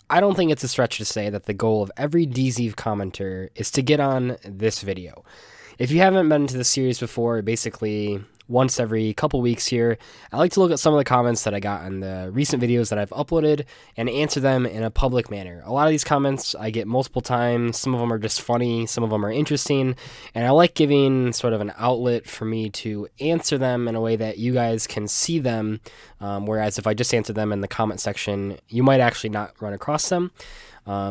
I don't think it's a stretch to say that the goal of every Dzeeff commenter is to get on this video. If you haven't been to this series before, basically once every couple weeks here, I like to look at some of the comments that I got on the recent videos that I've uploaded and answer them in a public manner. A lot of these comments I get multiple times. Some of them are just funny, some of them are interesting, and I like giving sort of an outlet for me to answer them in a way that you guys can see them, whereas if I just answer them in the comment section, you might actually not run across them.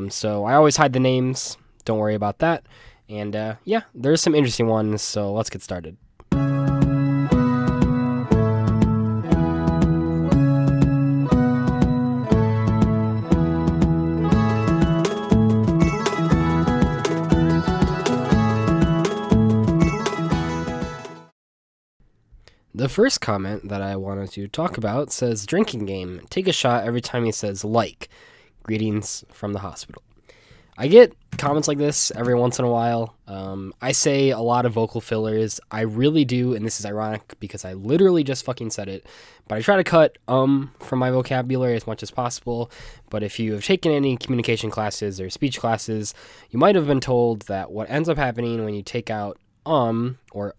So I always hide the names, don't worry about that. And yeah, there's some interesting ones, so let's get started. The first comment that I wanted to talk about says, drinking game, take a shot every time he says like. Greetings from the hospital. I get comments like this every once in a while. I say a lot of vocal fillers. I really do, and this is ironic because I literally just fucking said it, but I try to cut from my vocabulary as much as possible. But if you have taken any communication classes or speech classes, you might have been told that what ends up happening when you take out or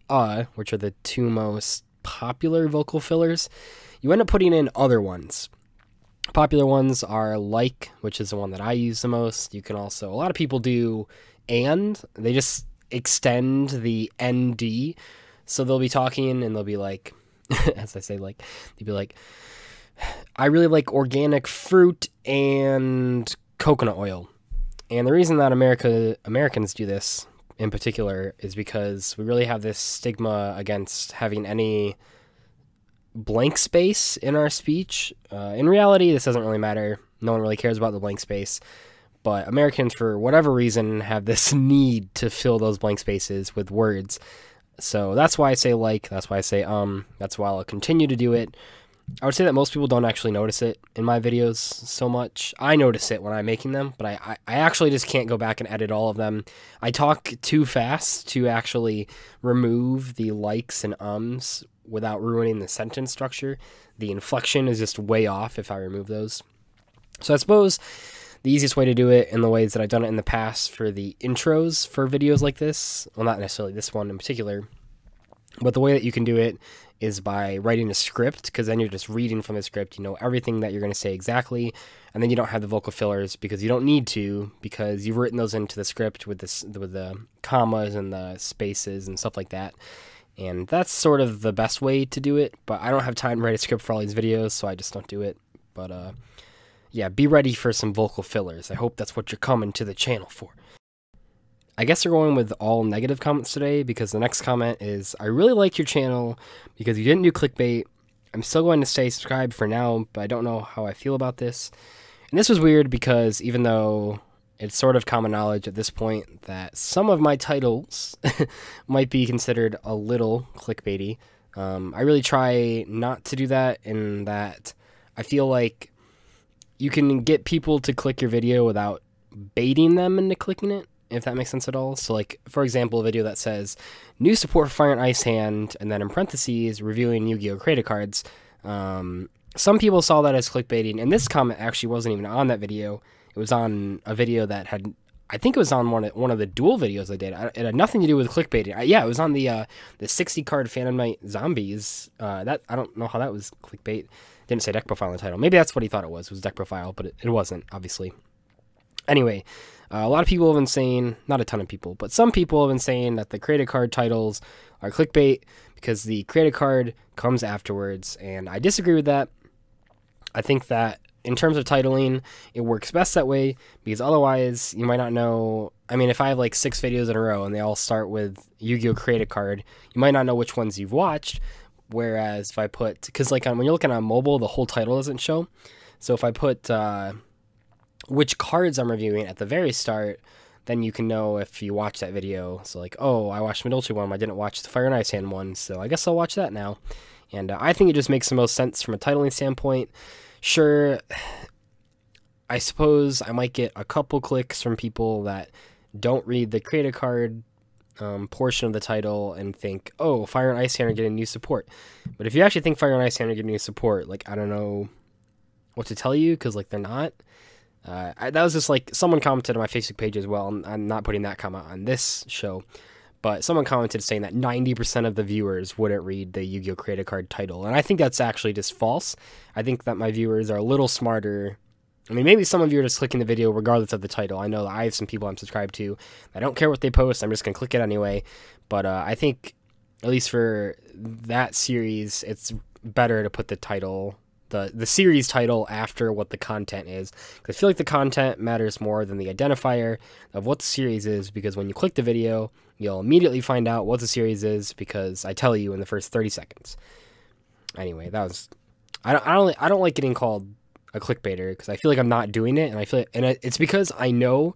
which are the two most popular vocal fillers, you end up putting in other ones. Popular ones are like, which is the one that I use the most. You can also, a lot of people do and, they just extend the ND. So they'll be talking and they'll be like, as I say like, they'll be like, I really like organic fruit and coconut oil. And the reason that Americans do this in particular is because we really have this stigma against having any blank space in our speech. In reality, this doesn't really matter. No one really cares about the blank space. But Americans, for whatever reason, have this need to fill those blank spaces with words. So that's why I say like, that's why I say that's why I'll continue to do it. I would say that most people don't actually notice it in my videos so much. I notice it when I'm making them, but I actually just can't go back and edit all of them. I talk too fast to actually remove the likes and ums without ruining the sentence structure. The inflection is just way off if I remove those. So I suppose the easiest way to do it in the ways that I've done it in the past for the intros for videos like this, well, not necessarily this one in particular, but the way that you can do it is by writing a script, because then you're just reading from the script. You know everything that you're going to say exactly, and then you don't have the vocal fillers because you don't need to, because you've written those into the script with the commas and the spaces and stuff like that. And that's sort of the best way to do it, but I don't have time to write a script for all these videos, so I just don't do it. But yeah, be ready for some vocal fillers. I hope that's what you're coming to the channel for. I guess we're going with all negative comments today, because the next comment is, I really like your channel because you didn't do clickbait. I'm still going to stay subscribed for now, but I don't know how I feel about this. And this was weird because even though it's sort of common knowledge at this point that some of my titles might be considered a little clickbaity, I really try not to do that, in that I feel like you can get people to click your video without baiting them into clicking it, if that makes sense at all. So like, for example, a video that says new support for Fire and Ice Hand, and then in parentheses reviewing Yu-Gi-Oh creative cards. Some people saw that as clickbaiting, and this comment actually wasn't even on that video. It was on a video that had, I think it was on one of the duel videos I did. It had nothing to do with clickbaiting. Yeah, it was on the 60 card Phantom Knight Zombies. That, I don't know how that was clickbait. Didn't say deck profile in the title. Maybe that's what he thought it was deck profile, but it wasn't, obviously. Anyway, a lot of people have been saying, not a ton of people, but some people have been saying that the creative card titles are clickbait because the creative card comes afterwards, and I disagree with that. I think that in terms of titling, it works best that way, because otherwise you might not know. I mean, if I have like 6 videos in a row and they all start with Yu-Gi-Oh creative card, you might not know which ones you've watched. Whereas if I put, because like when you're looking on mobile, the whole title doesn't show. So if I put which cards I'm reviewing at the very start, then you can know if you watch that video. So like, oh, I watched Medulce one, I didn't watch the Fire and Ice Hand one, so I guess I'll watch that now. And I think it just makes the most sense from a titling standpoint. Sure, I suppose I might get a couple clicks from people that don't read the creative card portion of the title and think, oh, Fire and Ice Hand are getting new support. But if you actually think Fire and Ice Hand are getting new support, like, I don't know what to tell you, because like they're not. That was just like someone commented on my Facebook page as well. I'm not putting that comment on this show, but someone commented saying that 90% of the viewers wouldn't read the Yu-Gi-Oh! Create a Card title, and I think that's actually just false. I think that my viewers are a little smarter. I mean, maybe some of you are just clicking the video regardless of the title. I know that I have some people I'm subscribed to. I don't care what they post. I'm just going to click it anyway. But I think, at least for that series, it's better to put the title, the series title, after what the content is. I feel like the content matters more than the identifier of what the series is, because when you click the video, you'll immediately find out what the series is because I tell you in the first 30 seconds. Anyway, that was... I don't like getting called a clickbaiter because I feel like I'm not doing it, and I feel like, and it's because I know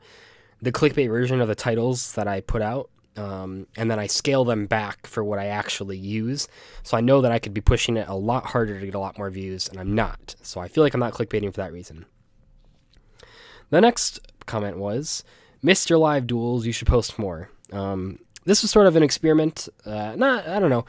the clickbait version of the titles that I put out, and then I scale them back for what I actually use. So I know that I could be pushing it a lot harder to get a lot more views, and I'm not. So I feel like I'm not clickbaiting for that reason. The next comment was, "Missed your live duels. You should post more." This was sort of an experiment. I don't know.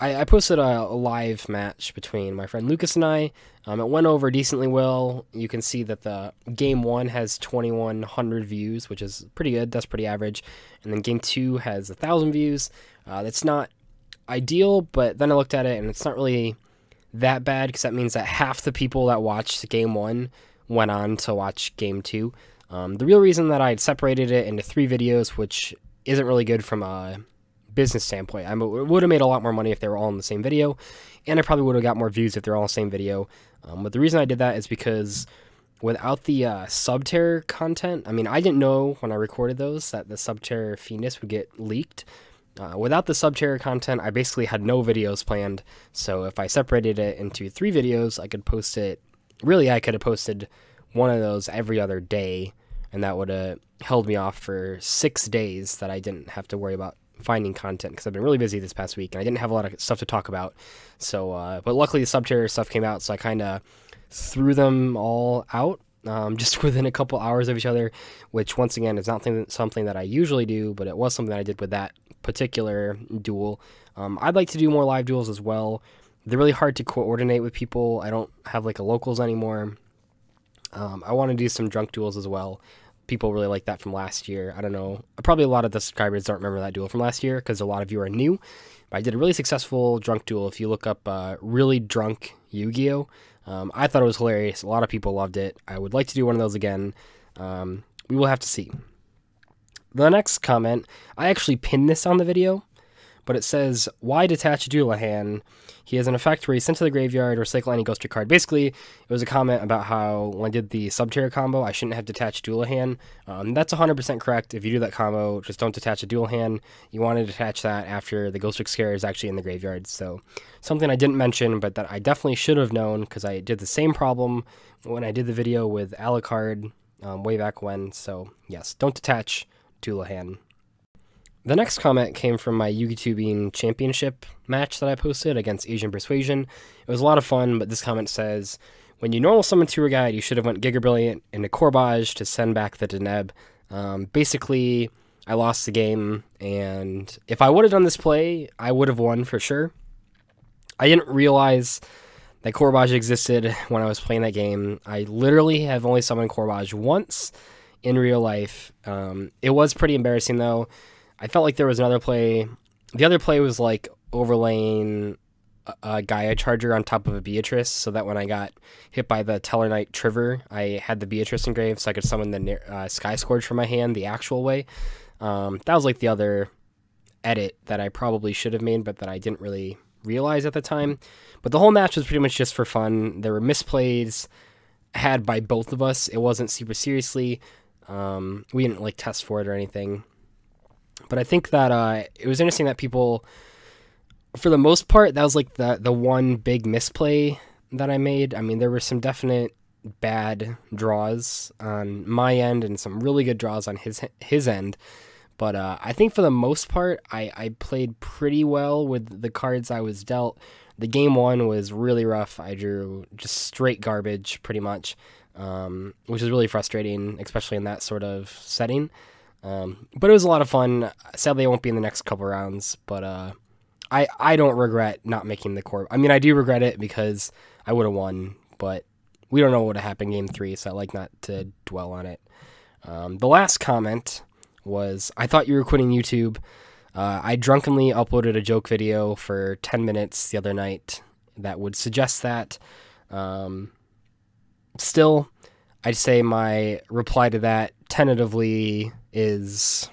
I posted a live match between my friend Lucas and I. It went over decently well. You can see that the game 1 has 2,100 views, which is pretty good. That's pretty average. And then game 2 has 1,000 views. That's not ideal, but then I looked at it and it's not really that bad, because that means that half the people that watched game 1 went on to watch game 2. The real reason that I'd separated it into 3 videos, which isn't really good from a business standpoint. I would have made a lot more money if they were all in the same video, and I probably would have got more views if they're all in the same video. But the reason I did that is because without the Subterror content, I mean, I didn't know when I recorded those that the Subterror Fiendus would get leaked. Without the Subterror content, I basically had no videos planned, so if I separated it into 3 videos, I could post it. Really, I could have posted one of those every other day, and that would have held me off for 6 days that I didn't have to worry about finding content, because I've been really busy this past week and I didn't have a lot of stuff to talk about. So, but luckily the Subterror stuff came out, so I kind of threw them all out just within a couple hours of each other, which once again is not something that I usually do, but it was something that I did with that particular duel. I'd like to do more live duels as well. They're really hard to coordinate with people. I don't have like a locals anymore. I want to do some drunk duels as well. People really like that from last year. I don't know. Probably a lot of the subscribers don't remember that duel from last year because a lot of you are new. But I did a really successful drunk duel. If you look up really drunk Yu-Gi-Oh! I thought it was hilarious. A lot of people loved it. I would like to do one of those again. We will have to see. The next comment, I actually pinned this on the video, but it says, "Why detach Duelahan? He has an effect where he's sent to the graveyard or recycle any ghost trick card." Basically, it was a comment about how when I did the Subterror combo, I shouldn't have detached Duelahan. That's 100% correct. If you do that combo, just don't detach a Duelahan. You want to detach that after the ghost trick scare is actually in the graveyard. So something I didn't mention, but that I definitely should have known, because I did the same problem when I did the video with Alucard way back when. So yes, don't detach Duelahan. The next comment came from my YouTubing championship match that I posted against Asian Persuasion. It was a lot of fun, but this comment says, "When you normal summon Tour Guide, you should have went Giga Brilliant into Corebage to send back the Deneb." Basically, I lost the game, and if I would have done this play, I would have won for sure. I didn't realize that Corebage existed when I was playing that game. I literally have only summoned Corebage once in real life. It was pretty embarrassing, though. I felt like there was another play. The other play was like overlaying a Gaia Charger on top of a Beatrice, so that when I got hit by the Tellarknight Trigger, I had the Beatrice engraved, so I could summon the Sky Scourge from my hand the actual way. That was like the other edit that I probably should have made, but that I didn't really realize at the time. But the whole match was pretty much just for fun. There were misplays had by both of us. It wasn't super seriously. We didn't like test for it or anything. But I think that it was interesting that people, for the most part, that was like the one big misplay that I made. I mean, there were some definite bad draws on my end and some really good draws on his end. But I think for the most part, I played pretty well with the cards I was dealt. The game 1 was really rough. I drew just straight garbage, pretty much, which is really frustrating, especially in that sort of setting. But it was a lot of fun. Sadly, I won't be in the next couple rounds, but I don't regret not making the core. I mean, I do regret it because I would have won, but we don't know what would happen in Game 3, so I like not to dwell on it. The last comment was, I thought you were quitting YouTube. I drunkenly uploaded a joke video for 10 minutes the other night that would suggest that. Still, I'd say my reply to that tentatively is